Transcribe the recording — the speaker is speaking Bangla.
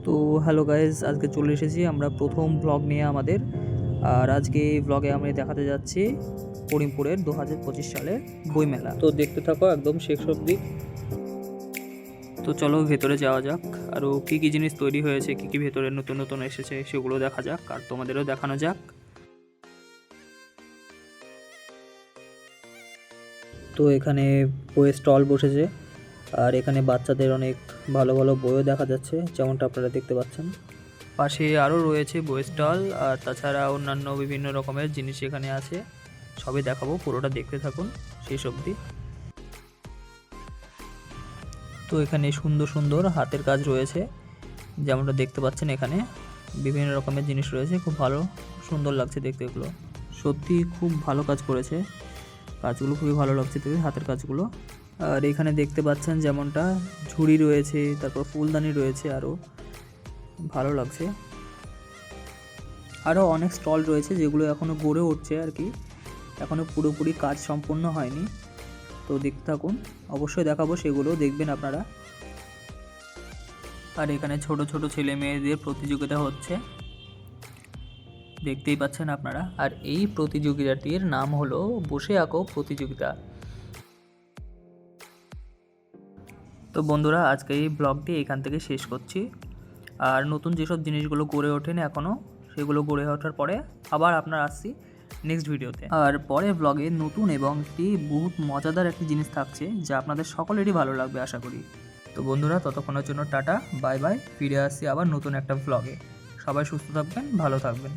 তো হ্যালো গাইজ, আজকে চলে এসেছি আমরা প্রথম ব্লগ নিয়ে আমাদের। আর আজকে এই ব্লগে আমরা দেখাতে যাচ্ছি করিমপুরের 2025 সালের বইমেলা। তো দেখতে থাকো একদম শেষ অবধি। তো চলো ভেতরে যাওয়া যাক, আরও কী কী জিনিস তৈরি হয়েছে, কী কী ভেতরে নতুন নতুন এসেছে সেগুলো দেখা যাক আর তোমাদেরও দেখানো যাক। তো এখানে বইয়ের স্টল বসেছে, আর এখানে বাচ্চাদের অনেক ভালো ভালো বইও দেখা যাচ্ছে, যেমনটা আপনারা দেখতে পাচ্ছেন। পাশে আরও রয়েছে বইয়ের স্টল, আর তাছাড়া অন্যান্য বিভিন্ন রকমের জিনিস এখানে আছে। সবই দেখাবো, পুরোটা দেখতে থাকুন শেষ অবধি। তো এখানে সুন্দর সুন্দর হাতের কাজ রয়েছে, যেমনটা দেখতে পাচ্ছেন। এখানে বিভিন্ন রকমের জিনিস রয়েছে, খুব ভালো সুন্দর লাগছে দেখতে। এগুলো সত্যি খুব ভালো কাজ করেছে, কাজগুলো খুবই ভালো লাগছে দেখতে, হাতের কাজগুলো। আর এখানে দেখতে পাচ্ছেন যেমনটা ঝুড়ি রয়েছে, তারপর ফুলদানি রয়েছে, আরও ভালো লাগছে। আরও অনেক স্টল রয়েছে যেগুলো এখনও গড়ে উঠছে আর কি, এখনও পুরোপুরি কাজ সম্পূর্ণ হয়নি। তো দেখতে থাকুন, অবশ্যই দেখাবো, সেগুলো দেখবেন আপনারা। আর এখানে ছোট ছোট ছেলে মেয়েদের প্রতিযোগিতা হচ্ছে, দেখতেই পাচ্ছেন আপনারা। আর এই প্রতিযোগিতাটির নাম হলো বসে আঁকো প্রতিযোগিতা। তো বন্ধুরা, আজকে এই ব্লগটি এখান থেকে শেষ করছি। আর নতুন যেসব জিনিসগুলো গড়ে ওঠেনি এখনও, সেগুলো গড়ে ওঠার পরে আবার আপনার আসছি নেক্সট ভিডিওতে। আর পরের ব্লগে নতুন এবং একটি বহুত মজাদার একটি জিনিস থাকছে, যা আপনাদের সকলেরই ভালো লাগবে আশা করি। তো বন্ধুরা, ততক্ষণের জন্য টাটা, বাই বাই। ফিরে আসছি আবার নতুন একটা ব্লগে। সবাই সুস্থ থাকবেন, ভালো থাকবেন।